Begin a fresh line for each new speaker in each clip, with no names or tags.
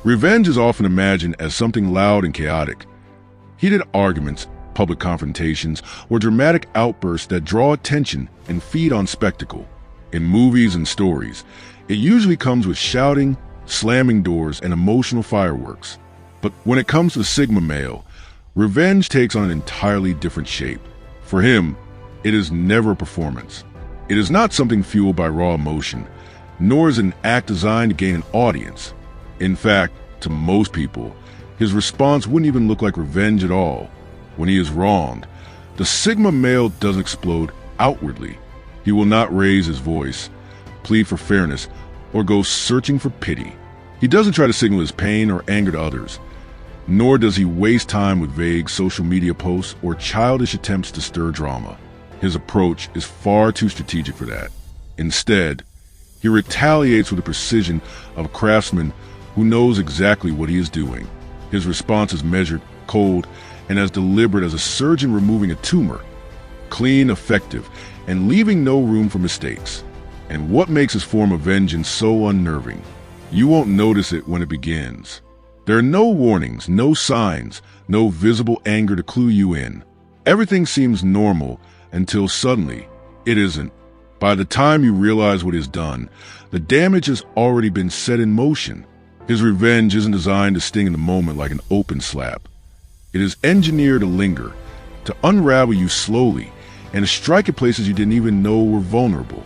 Revenge is often imagined as something loud and chaotic. Heated arguments, public confrontations, or dramatic outbursts that draw attention and feed on spectacle. In movies and stories, it usually comes with shouting, slamming doors, and emotional fireworks. But when it comes to the Sigma male, revenge takes on an entirely different shape. For him, it is never a performance. It is not something fueled by raw emotion, nor is it an act designed to gain an audience. In fact, to most people, his response wouldn't even look like revenge at all. When he is wronged, the Sigma male doesn't explode outwardly. He will not raise his voice, plead for fairness, or go searching for pity. He doesn't try to signal his pain or anger to others, nor does he waste time with vague social media posts or childish attempts to stir drama. His approach is far too strategic for that. Instead, he retaliates with the precision of a craftsman who knows exactly what he is doing. His response is measured, cold, and as deliberate as a surgeon removing a tumor. Clean, effective, and leaving no room for mistakes. And what makes his form of vengeance so unnerving? You won't notice it when it begins. There are no warnings, no signs, no visible anger to clue you in. Everything seems normal until suddenly it isn't. By the time you realize what is done, the damage has already been set in motion. His revenge isn't designed to sting in the moment like an open slap. It is engineered to linger, to unravel you slowly, and to strike at places you didn't even know were vulnerable.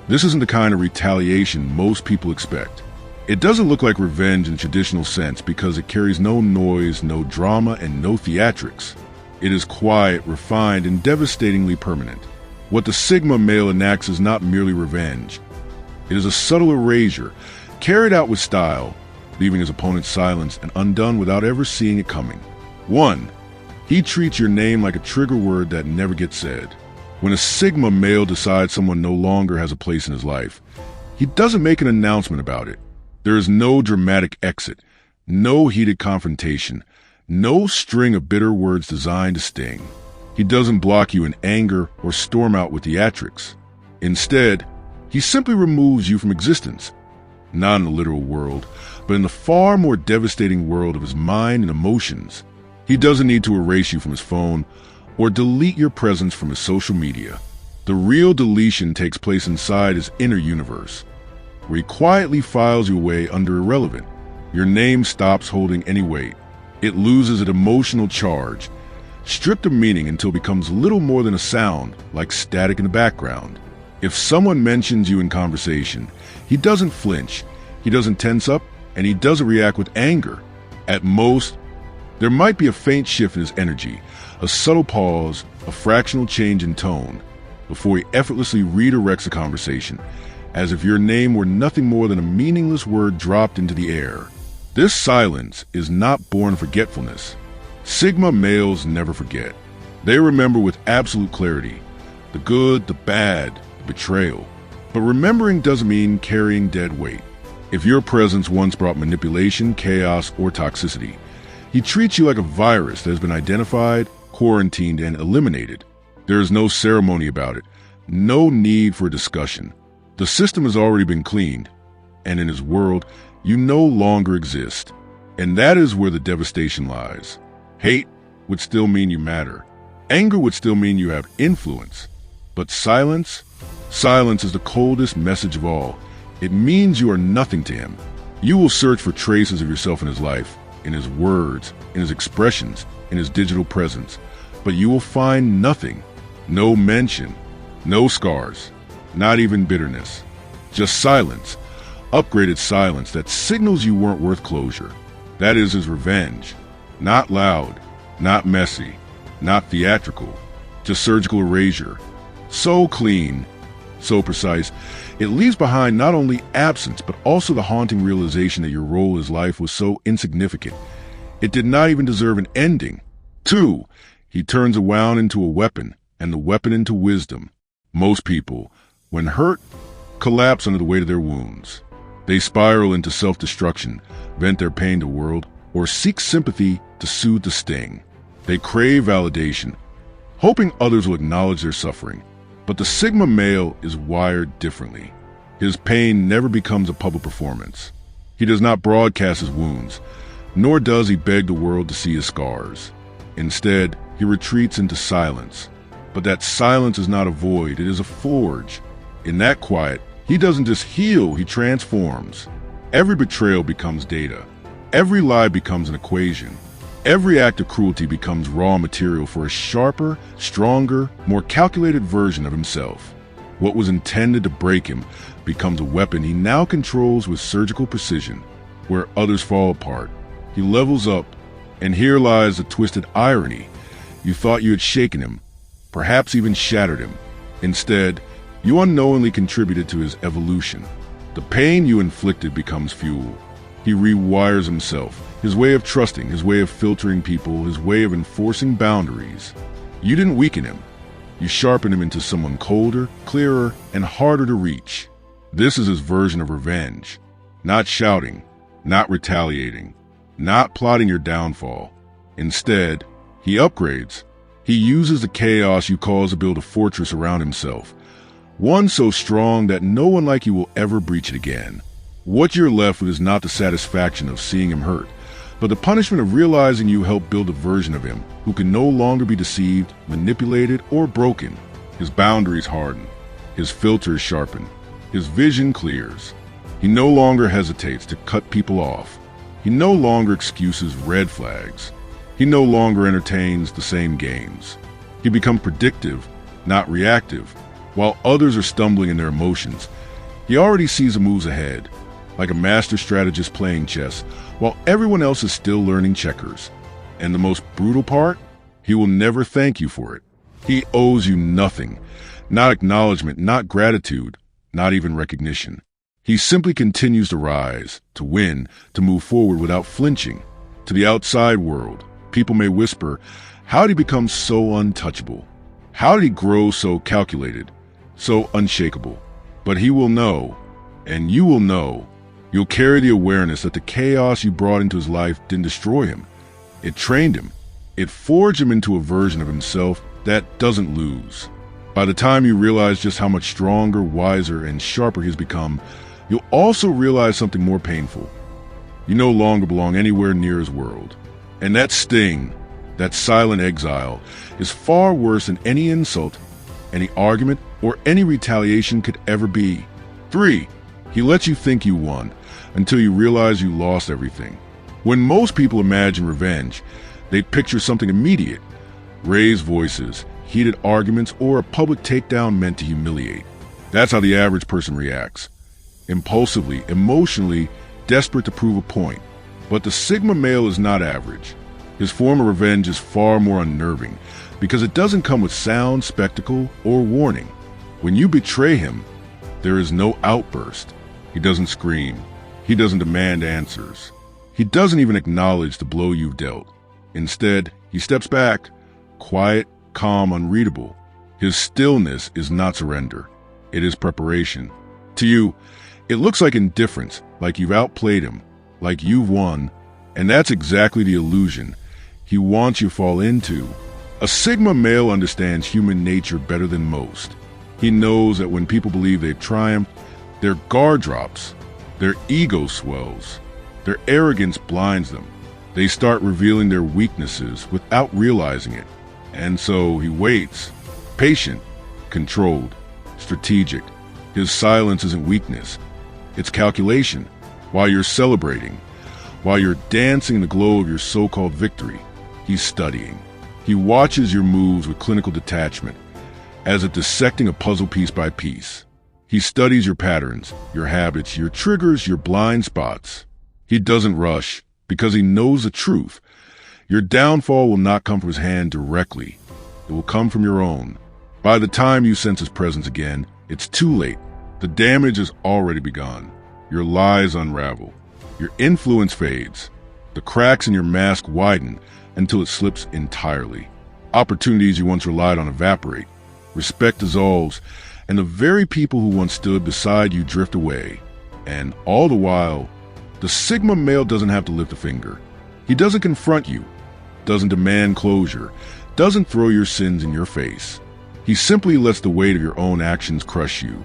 This isn't the kind of retaliation most people expect. It doesn't look like revenge in the traditional sense because it carries no noise, no drama, and no theatrics. It is quiet, refined, and devastatingly permanent. What the Sigma male enacts is not merely revenge. It is a subtle erasure, carried out with style, leaving his opponent silenced and undone without ever seeing it coming. 1. He treats your name like a trigger word that never gets said. When a Sigma male decides someone no longer has a place in his life, he doesn't make an announcement about it. There is no dramatic exit, no heated confrontation, no string of bitter words designed to sting. He doesn't block you in anger or storm out with theatrics. Instead, he simply removes you from existence, not in the literal world, but in the far more devastating world of his mind and emotions. He doesn't need to erase you from his phone or delete your presence from his social media. The real deletion takes place inside his inner universe, where he quietly files you away under irrelevant. Your name stops holding any weight. It loses its emotional charge, stripped of meaning until it becomes little more than a sound, like static in the background. If someone mentions you in conversation, he doesn't flinch, he doesn't tense up, and he doesn't react with anger. At most, there might be a faint shift in his energy, a subtle pause, a fractional change in tone, before he effortlessly redirects the conversation, as if your name were nothing more than a meaningless word dropped into the air. This silence is not born forgetfulness. Sigma males never forget. They remember with absolute clarity, the good, the bad, the betrayal. But remembering doesn't mean carrying dead weight. If your presence once brought manipulation, chaos, or toxicity, he treats you like a virus that has been identified, quarantined, and eliminated. There is no ceremony about it, no need for a discussion. The system has already been cleaned, and in his world, you no longer exist. And that is where the devastation lies. Hate would still mean you matter. Anger would still mean you have influence. But silence is the coldest message of all. It means you are nothing to him. You will search for traces of yourself in his life, in his words, in his expressions, in his digital presence. But you will find nothing. No mention, no scars, not even bitterness. Just silence, upgraded silence that signals you weren't worth closure. That is his revenge. Not loud, not messy, not theatrical, just surgical erasure. So clean, so precise, it leaves behind not only absence, but also the haunting realization that your role in his life was so insignificant. It did not even deserve an ending. 2, he turns a wound into a weapon, and the weapon into wisdom. Most people, when hurt, collapse under the weight of their wounds. They spiral into self-destruction, vent their pain to the world, or seek sympathy to soothe the sting. They crave validation, hoping others will acknowledge their suffering. But the Sigma male is wired differently. His pain never becomes a public performance. He does not broadcast his wounds, nor does he beg the world to see his scars. Instead, he retreats into silence. But that silence is not a void, it is a forge. In that quiet, he doesn't just heal, he transforms. Every betrayal becomes data. Every lie becomes an equation. Every act of cruelty becomes raw material for a sharper, stronger, more calculated version of himself. What was intended to break him becomes a weapon he now controls with surgical precision. Where others fall apart, he levels up, and here lies the twisted irony. You thought you had shaken him, perhaps even shattered him. Instead, you unknowingly contributed to his evolution. The pain you inflicted becomes fuel. He rewires himself, his way of trusting, his way of filtering people, his way of enforcing boundaries. You didn't weaken him. You sharpened him into someone colder, clearer, and harder to reach. This is his version of revenge. Not shouting, not retaliating, not plotting your downfall. Instead, he upgrades. He uses the chaos you cause to build a fortress around himself. One so strong that no one like you will ever breach it again. What you're left with is not the satisfaction of seeing him hurt, but the punishment of realizing you helped build a version of him who can no longer be deceived, manipulated, or broken. His boundaries harden. His filters sharpen. His vision clears. He no longer hesitates to cut people off. He no longer excuses red flags. He no longer entertains the same games. He becomes predictive, not reactive. While others are stumbling in their emotions, he already sees the moves ahead, like a master strategist playing chess, while everyone else is still learning checkers. And the most brutal part? He will never thank you for it. He owes you nothing, not acknowledgement, not gratitude, not even recognition. He simply continues to rise, to win, to move forward without flinching. To the outside world, people may whisper, how did he become so untouchable? How did he grow so calculated, so unshakable? But he will know, and you will know. You'll carry the awareness that the chaos you brought into his life didn't destroy him. It trained him. It forged him into a version of himself that doesn't lose. By the time you realize just how much stronger, wiser, and sharper he's become, you'll also realize something more painful. You no longer belong anywhere near his world. And that sting, that silent exile, is far worse than any insult, any argument, or any retaliation could ever be. 3. He lets you think you won, until you realize you lost everything. When most people imagine revenge, they picture something immediate. Raised voices, heated arguments, or a public takedown meant to humiliate. That's how the average person reacts. Impulsively, emotionally, desperate to prove a point. But the Sigma male is not average. His form of revenge is far more unnerving, because it doesn't come with sound, spectacle, or warning. When you betray him, there is no outburst. He doesn't scream. He doesn't demand answers. He doesn't even acknowledge the blow you've dealt. Instead, he steps back, quiet, calm, unreadable. His stillness is not surrender. It is preparation. To you, it looks like indifference, like you've outplayed him, like you've won, and that's exactly the illusion he wants you to fall into. A Sigma male understands human nature better than most. He knows that when people believe they've triumphed, their guard drops, their ego swells, their arrogance blinds them. They start revealing their weaknesses without realizing it. And so he waits, patient, controlled, strategic. His silence isn't weakness. It's calculation. While you're celebrating, while you're dancing in the glow of your so-called victory, he's studying. He watches your moves with clinical detachment, as if dissecting a puzzle piece by piece. He studies your patterns, your habits, your triggers, your blind spots. He doesn't rush, because he knows the truth. Your downfall will not come from his hand directly. It will come from your own. By the time you sense his presence again, it's too late. The damage has already begun. Your lies unravel. Your influence fades. The cracks in your mask widen until it slips entirely. Opportunities you once relied on evaporate. Respect dissolves, and the very people who once stood beside you drift away. And all the while, the Sigma male doesn't have to lift a finger. He doesn't confront you, doesn't demand closure, doesn't throw your sins in your face. He simply lets the weight of your own actions crush you.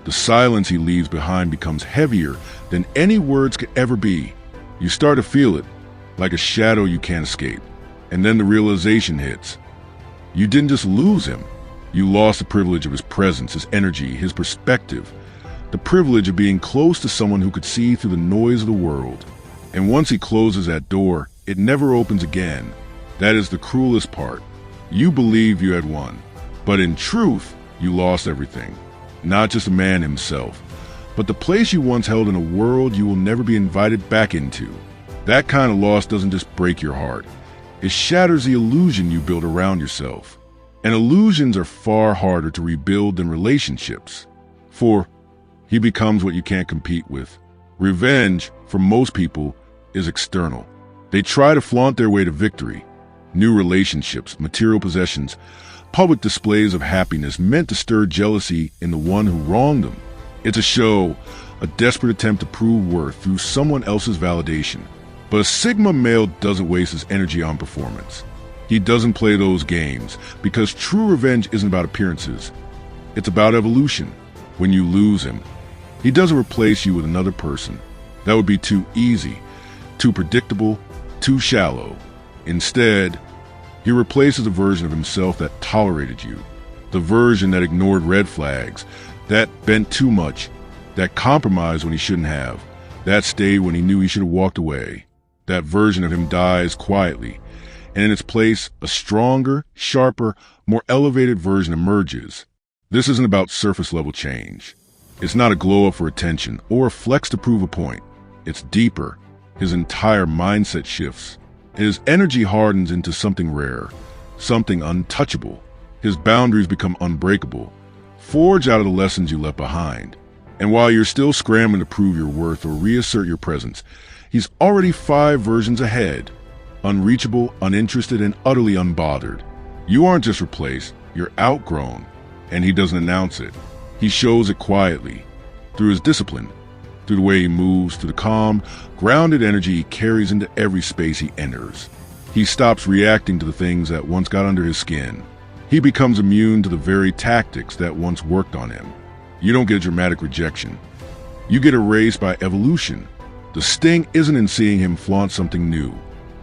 The silence he leaves behind becomes heavier than any words could ever be. You start to feel it, like a shadow you can't escape. And then the realization hits. You didn't just lose him. You lost the privilege of his presence, his energy, his perspective. The privilege of being close to someone who could see through the noise of the world. And once he closes that door, it never opens again. That is the cruelest part. You believe you had won, but in truth, you lost everything. Not just a man himself, but the place you once held in a world you will never be invited back into. That kind of loss doesn't just break your heart. It shatters the illusion you built around yourself. And illusions are far harder to rebuild than relationships. For he becomes what you can't compete with. Revenge, for most people, is external. They try to flaunt their way to victory. New relationships, material possessions, public displays of happiness meant to stir jealousy in the one who wronged them. It's a show, a desperate attempt to prove worth through someone else's validation. But a Sigma male doesn't waste his energy on performance. He doesn't play those games, because true revenge isn't about appearances. It's about evolution. When you lose him, he doesn't replace you with another person. That would be too easy, too predictable, too shallow. Instead, he replaces a version of himself that tolerated you, the version that ignored red flags, that bent too much, that compromised when he shouldn't have, that stayed when he knew he should have walked away. That version of him dies quietly, and in its place, a stronger, sharper, more elevated version emerges. This isn't about surface-level change. It's not a glow-up for attention or a flex to prove a point. It's deeper. His entire mindset shifts. His energy hardens into something rare, something untouchable. His boundaries become unbreakable, forged out of the lessons you left behind. And while you're still scrambling to prove your worth or reassert your presence, he's already 5 versions ahead. Unreachable, uninterested, and utterly unbothered. You aren't just replaced, you're outgrown. And he doesn't announce it. He shows it quietly, through his discipline, through the way he moves, through the calm, grounded energy he carries into every space he enters. He stops reacting to the things that once got under his skin. He becomes immune to the very tactics that once worked on him. You don't get a dramatic rejection. You get erased by evolution. The sting isn't in seeing him flaunt something new.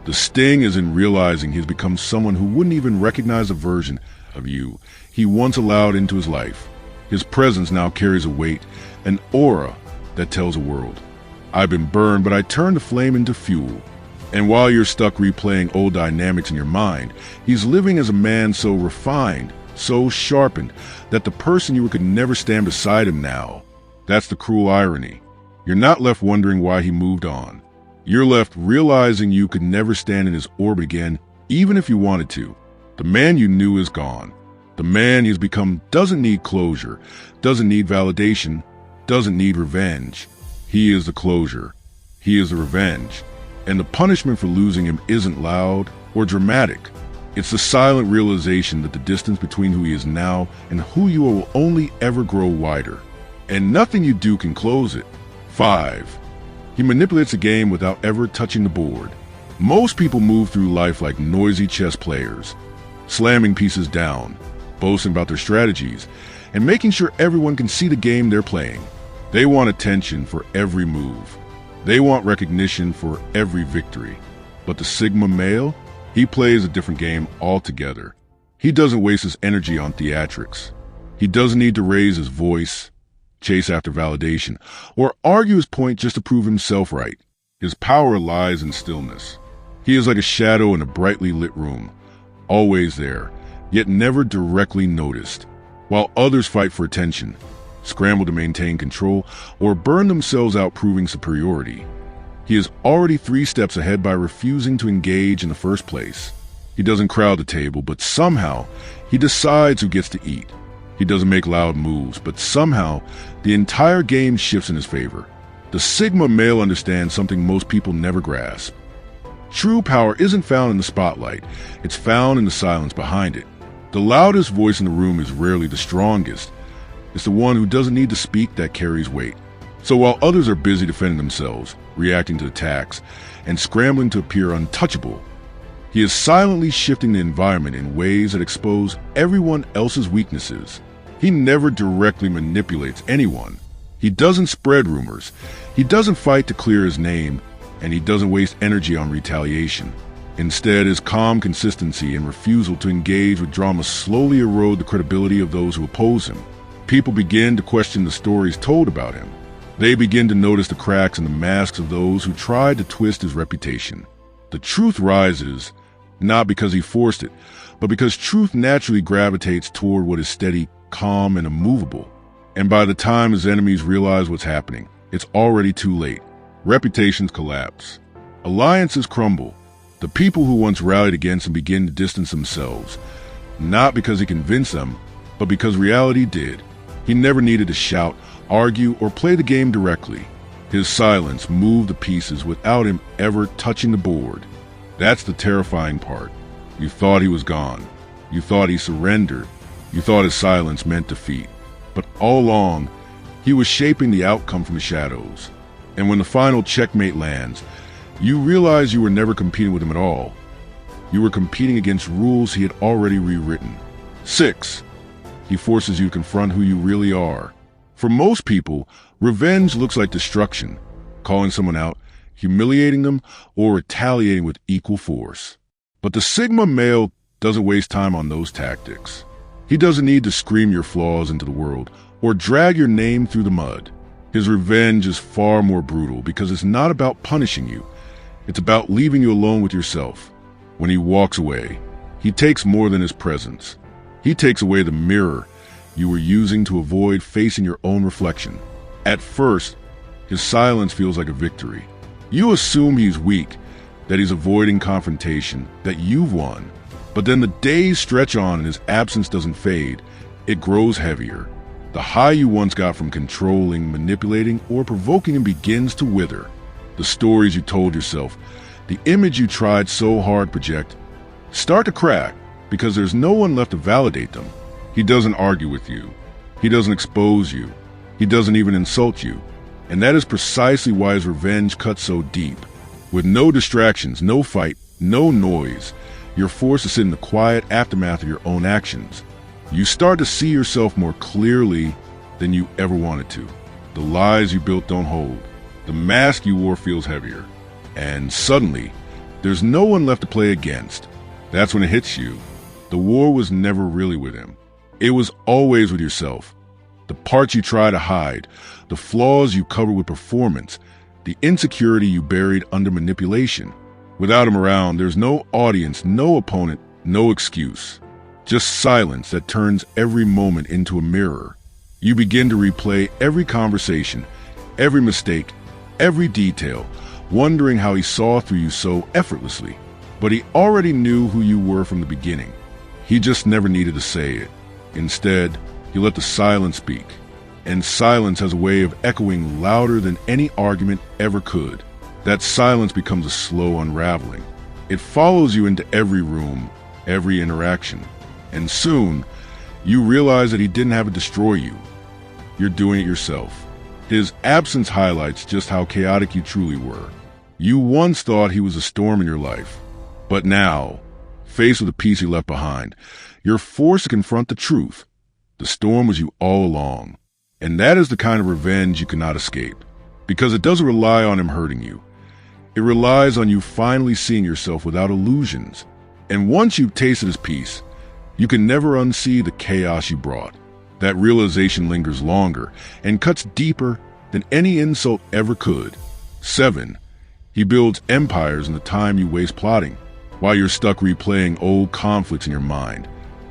The sting is in realizing he's become someone who wouldn't even recognize a version of you he once allowed into his life. His presence now carries a weight, an aura that tells the world, I've been burned, but I turned the flame into fuel. And while you're stuck replaying old dynamics in your mind, he's living as a man so refined, so sharpened, that the person you could never stand beside him now. That's the cruel irony. You're not left wondering why he moved on. You're left realizing you could never stand in his orbit again, even if you wanted to. The man you knew is gone. The man he's become doesn't need closure, doesn't need validation, doesn't need revenge. He is the closure. He is the revenge. And the punishment for losing him isn't loud or dramatic. It's the silent realization that the distance between who he is now and who you are will only ever grow wider. And nothing you do can close it. 5. He manipulates the game without ever touching the board. Most people move through life like noisy chess players, slamming pieces down, boasting about their strategies, and making sure everyone can see the game they're playing. They want attention for every move. They want recognition for every victory. But the Sigma male, he plays a different game altogether. He doesn't waste his energy on theatrics. He doesn't need to raise his voice, chase after validation, or argue his point just to prove himself right. His power lies in stillness. He is like a shadow in a brightly lit room, always there, yet never directly noticed. While others fight for attention, scramble to maintain control, or burn themselves out proving superiority, he is already 3 steps ahead by refusing to engage in the first place. He doesn't crowd the table, but somehow he decides who gets to eat. He doesn't make loud moves, but somehow the entire game shifts in his favor. The Sigma male understands something most people never grasp. True power isn't found in the spotlight, it's found in the silence behind it. The loudest voice in the room is rarely the strongest. It's the one who doesn't need to speak that carries weight. So while others are busy defending themselves, reacting to attacks, and scrambling to appear untouchable, he is silently shifting the environment in ways that expose everyone else's weaknesses. He never directly manipulates anyone. He doesn't spread rumors. He doesn't fight to clear his name, and he doesn't waste energy on retaliation. Instead, his calm consistency and refusal to engage with drama slowly erode the credibility of those who oppose him. People begin to question the stories told about him. They begin to notice the cracks in the masks of those who tried to twist his reputation. The truth rises, not because he forced it, but because truth naturally gravitates toward what is steady, calm, and immovable. And by the time his enemies realize what's happening, it's already too late. Reputations collapse. Alliances crumble. The people who once rallied against him begin to distance themselves, not because he convinced them, but because reality did. He never needed to shout, argue, or play the game directly. His silence moved the pieces without him ever touching the board. That's the terrifying part. You thought he was gone. You thought he surrendered. You thought his silence meant defeat. But all along, he was shaping the outcome from the shadows. And when the final checkmate lands, you realize you were never competing with him at all. You were competing against rules he had already rewritten. 6. He forces you to confront who you really are. For most people, revenge looks like destruction, calling someone out, humiliating them, or retaliating with equal force. But the Sigma male doesn't waste time on those tactics. He doesn't need to scream your flaws into the world or drag your name through the mud. His revenge is far more brutal because it's not about punishing you. It's about leaving you alone with yourself. When he walks away, he takes more than his presence. He takes away the mirror you were using to avoid facing your own reflection. At first, his silence feels like a victory. You assume he's weak, that he's avoiding confrontation, that you've won. But then the days stretch on and his absence doesn't fade. It grows heavier. The high you once got from controlling, manipulating, or provoking him begins to wither. The stories you told yourself, the image you tried so hard to project, start to crack because there's no one left to validate them. He doesn't argue with you. He doesn't expose you. He doesn't even insult you. And that is precisely why his revenge cuts so deep. With no distractions, no fight, no noise, you're forced to sit in the quiet aftermath of your own actions. You start to see yourself more clearly than you ever wanted to. The lies you built don't hold. The mask you wore feels heavier. And suddenly, there's no one left to play against. That's when it hits you. The war was never really with him. It was always with yourself. The parts you try to hide, the flaws you cover with performance, the insecurity you buried under manipulation. Without him around, there's no audience, no opponent, no excuse. Just silence that turns every moment into a mirror. You begin to replay every conversation, every mistake, every detail, wondering how he saw through you so effortlessly. But he already knew who you were from the beginning. He just never needed to say it. Instead, he let the silence speak. And silence has a way of echoing louder than any argument ever could. That silence becomes a slow unraveling. It follows you into every room, every interaction. And soon, you realize that he didn't have to destroy you. You're doing it yourself. His absence highlights just how chaotic you truly were. You once thought he was a storm in your life. But now, faced with the piece he left behind, you're forced to confront the truth. The storm was you all along. And that is the kind of revenge you cannot escape. Because it doesn't rely on him hurting you. It relies on you finally seeing yourself without illusions. And once you've tasted his peace, you can never unsee the chaos you brought. That realization lingers longer and cuts deeper than any insult ever could. 7. He builds empires in the time you waste plotting, while you're stuck replaying old conflicts in your mind.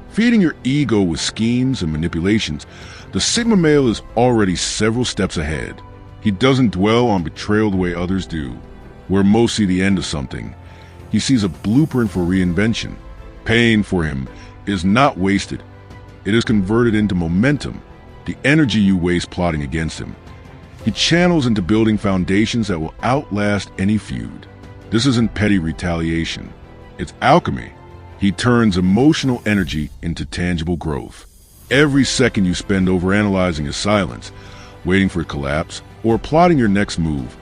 Feeding your ego with schemes and manipulations, the Sigma male is already several steps ahead. He doesn't dwell on betrayal the way others do, where most see the end of something. He sees a blueprint for reinvention. Pain for him is not wasted. It is converted into momentum, the energy you waste plotting against him. He channels into building foundations that will outlast any feud. This isn't petty retaliation. It's alchemy. He turns emotional energy into tangible growth. Every second you spend overanalyzing his silence, waiting for it to collapse, or plotting your next move,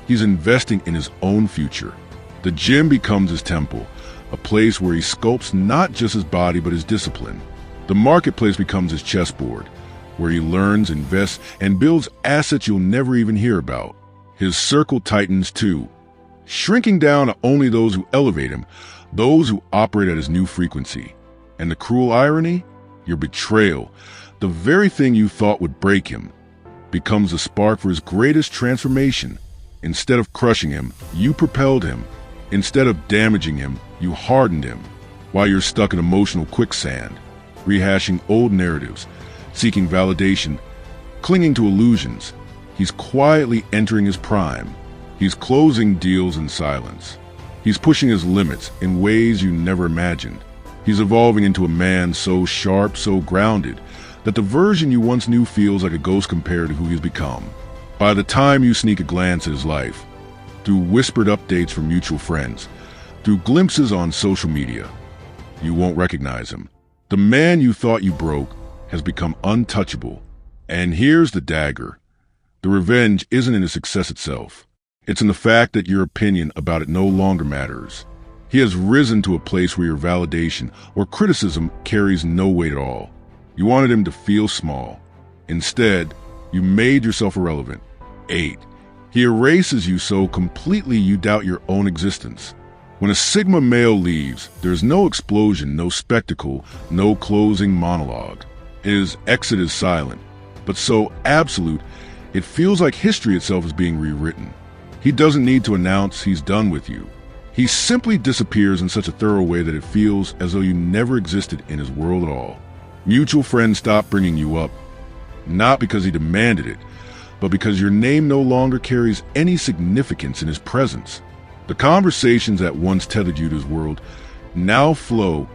he's investing in his own future. The gym becomes his temple, a place where he sculpts not just his body but his discipline. The marketplace becomes his chessboard, where he learns, invests, and builds assets you'll never even hear about. His circle tightens too, shrinking down to only those who elevate him, those who operate at his new frequency. And the cruel irony? Your betrayal, the very thing you thought would break him, becomes the spark for his greatest transformation. Instead of crushing him, you propelled him. Instead of damaging him, you hardened him. While you're stuck in emotional quicksand, rehashing old narratives, seeking validation, clinging to illusions, he's quietly entering his prime. He's closing deals in silence. He's pushing his limits in ways you never imagined. He's evolving into a man so sharp, so grounded, that the version you once knew feels like a ghost compared to who he's become. By the time you sneak a glance at his life, through whispered updates from mutual friends, through glimpses on social media, you won't recognize him. The man you thought you broke has become untouchable. And here's the dagger. The revenge isn't in the success itself. It's in the fact that your opinion about it no longer matters. He has risen to a place where your validation or criticism carries no weight at all. You wanted him to feel small. Instead, you made yourself irrelevant. 8. He erases you so completely you doubt your own existence. When a Sigma male leaves, there's no explosion, no spectacle, no closing monologue. His exit is silent, but so absolute, it feels like history itself is being rewritten. He doesn't need to announce he's done with you. He simply disappears in such a thorough way that it feels as though you never existed in his world at all. Mutual friends stop bringing you up, not because he demanded it, but because your name no longer carries any significance in his presence. The conversations that once tethered you to his world now flow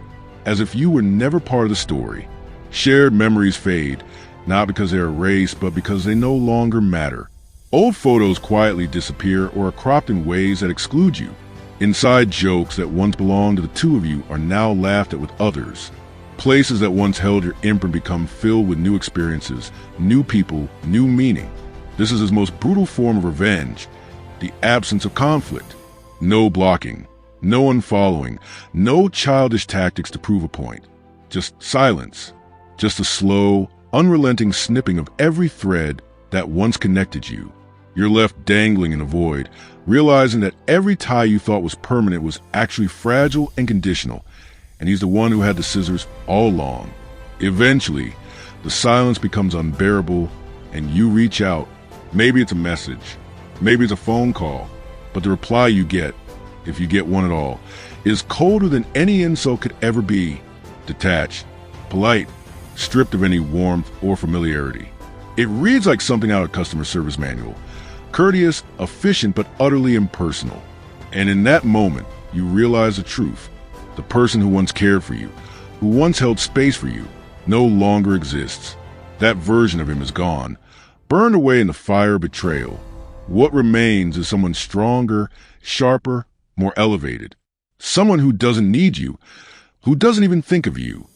as if you were never part of the story. Shared memories fade, not because they're erased, but because they no longer matter. Old photos quietly disappear or are cropped in ways that exclude you. Inside jokes that once belonged to the two of you are now laughed at with others. Places that once held your imprint become filled with new experiences, new people, new meaning. This is his most brutal form of revenge, the absence of conflict. No blocking, no unfollowing, no childish tactics to prove a point. Just silence. Just a slow, unrelenting snipping of every thread that once connected you. You're left dangling in a void, realizing that every tie you thought was permanent was actually fragile and conditional, and he's the one who had the scissors all along. Eventually, the silence becomes unbearable, and you reach out. Maybe it's a message, maybe it's a phone call, but the reply you get, if you get one at all, is colder than any insult could ever be. Detached, polite, stripped of any warmth or familiarity. It reads like something out of a customer service manual. Courteous, efficient, but utterly impersonal. And in that moment, you realize the truth. The person who once cared for you, who once held space for you, no longer exists. That version of him is gone, burned away in the fire of betrayal. What remains is someone stronger, sharper, more elevated. Someone who doesn't need you, who doesn't even think of you,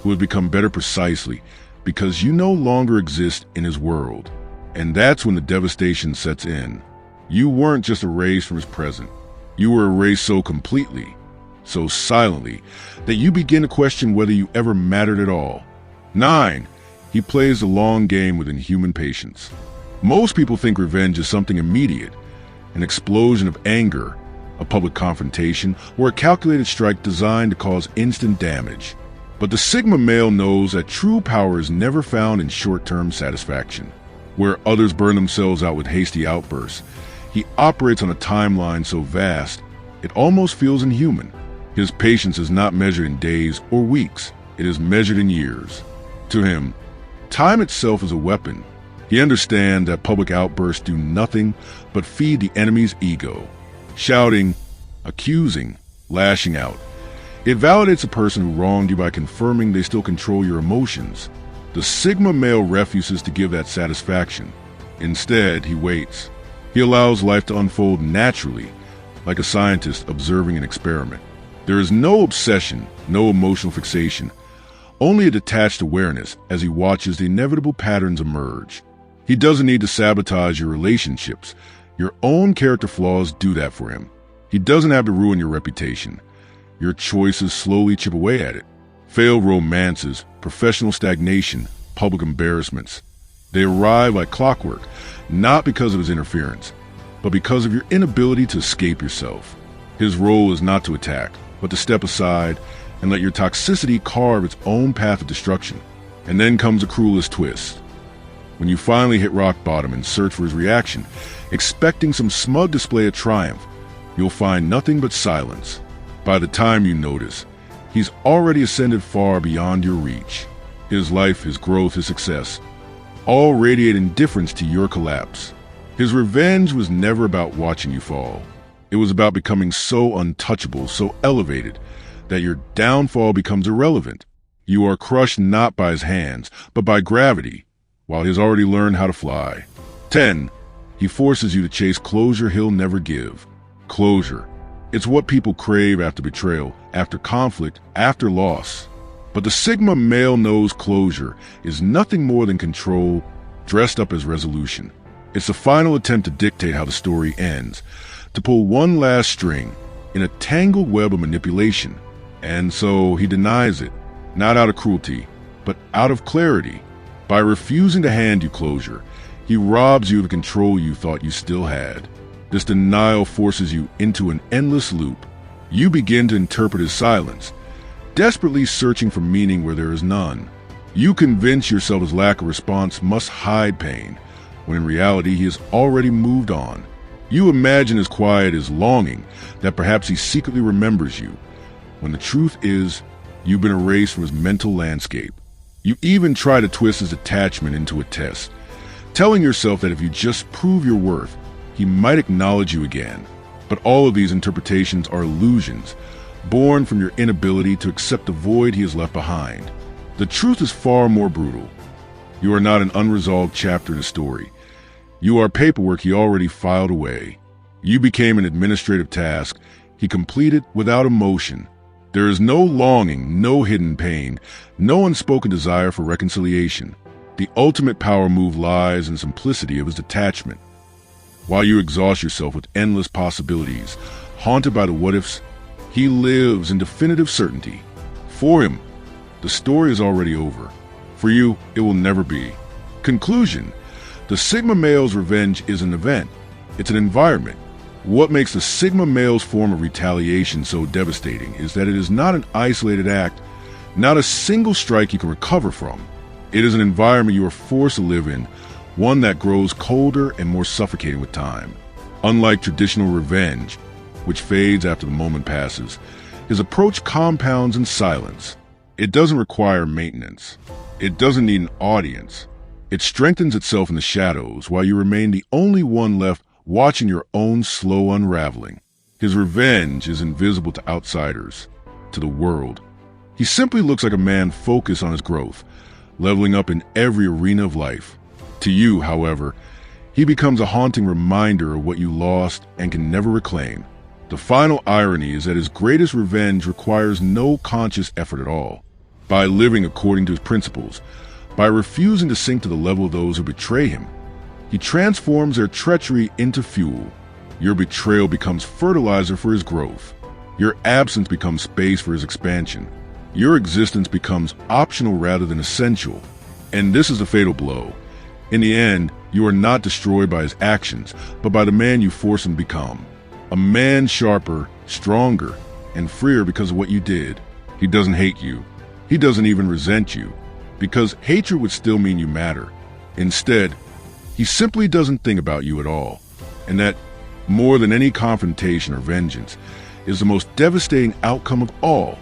who has become better precisely because you no longer exist in his world. And that's when the devastation sets in. You weren't just erased from his present. You were erased so completely, so silently, that you begin to question whether you ever mattered at all. 9. He plays the long game with inhuman patience. Most people think revenge is something immediate, an explosion of anger, a public confrontation, or a calculated strike designed to cause instant damage. But the Sigma male knows that true power is never found in short-term satisfaction. Where others burn themselves out with hasty outbursts, he operates on a timeline so vast, it almost feels inhuman. His patience is not measured in days or weeks, it is measured in years. To him, time itself is a weapon. He understands that public outbursts do nothing but feed the enemy's ego. Shouting, accusing, lashing out. It validates a person who wronged you by confirming they still control your emotions. The Sigma male refuses to give that satisfaction. Instead, he waits. He allows life to unfold naturally, like a scientist observing an experiment. There is no obsession, no emotional fixation, only a detached awareness as he watches the inevitable patterns emerge. He doesn't need to sabotage your relationships. Your own character flaws do that for him. He doesn't have to ruin your reputation. Your choices slowly chip away at it. Failed romances, professional stagnation, public embarrassments. They arrive like clockwork, not because of his interference, but because of your inability to escape yourself. His role is not to attack, but to step aside and let your toxicity carve its own path of destruction. And then comes the cruelest twist. When you finally hit rock bottom and search for his reaction, expecting some smug display of triumph, you'll find nothing but silence. By the time you notice, he's already ascended far beyond your reach. His life, his growth, his success, all radiate indifference to your collapse. His revenge was never about watching you fall. It was about becoming so untouchable, so elevated, that your downfall becomes irrelevant. You are crushed not by his hands, but by gravity, while he has already learned how to fly. 10. He forces you to chase closure he'll never give. Closure. It's what people crave after betrayal, after conflict, after loss. But the Sigma male knows closure is nothing more than control dressed up as resolution. It's the final attempt to dictate how the story ends, to pull one last string in a tangled web of manipulation. And so he denies it, not out of cruelty, but out of clarity. By refusing to hand you closure, he robs you of the control you thought you still had. This denial forces you into an endless loop. You begin to interpret his silence, desperately searching for meaning where there is none. You convince yourself his lack of response must hide pain, when in reality he has already moved on. You imagine his quiet is longing, that perhaps he secretly remembers you, when the truth is, you've been erased from his mental landscape. You even try to twist his attachment into a test, telling yourself that if you just prove your worth, he might acknowledge you again. But all of these interpretations are illusions, born from your inability to accept the void he has left behind. The truth is far more brutal. You are not an unresolved chapter in a story. You are paperwork he already filed away. You became an administrative task he completed without emotion. There is no longing, no hidden pain, no unspoken desire for reconciliation. The ultimate power move lies in the simplicity of his detachment. While you exhaust yourself with endless possibilities, haunted by the what-ifs, he lives in definitive certainty. For him, the story is already over. For you, it will never be. Conclusion. The Sigma male's revenge is an event. It's an environment. What makes the Sigma male's form of retaliation so devastating is that it is not an isolated act, not a single strike you can recover from. It is an environment you are forced to live in, one that grows colder and more suffocating with time. Unlike traditional revenge, which fades after the moment passes, his approach compounds in silence. It doesn't require maintenance. It doesn't need an audience. It strengthens itself in the shadows while you remain the only one left watching your own slow unraveling. His revenge is invisible to outsiders, to the world. He simply looks like a man focused on his growth, leveling up in every arena of life. To you, however, he becomes a haunting reminder of what you lost and can never reclaim. The final irony is that his greatest revenge requires no conscious effort at all. By living according to his principles, by refusing to sink to the level of those who betray him, he transforms their treachery into fuel. Your betrayal becomes fertilizer for his growth. Your absence becomes space for his expansion. Your existence becomes optional rather than essential. And this is the fatal blow. In the end, you are not destroyed by his actions, but by the man you force him to become. A man sharper, stronger, and freer because of what you did. He doesn't hate you. He doesn't even resent you, because hatred would still mean you matter. Instead, he simply doesn't think about you at all. And that, more than any confrontation or vengeance, is the most devastating outcome of all.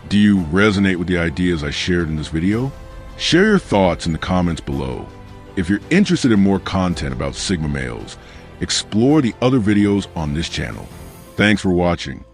Do you resonate with the ideas I shared in this video? Share your thoughts in the comments below. If you're interested in more content about Sigma males, explore the other videos on this channel. Thanks for watching.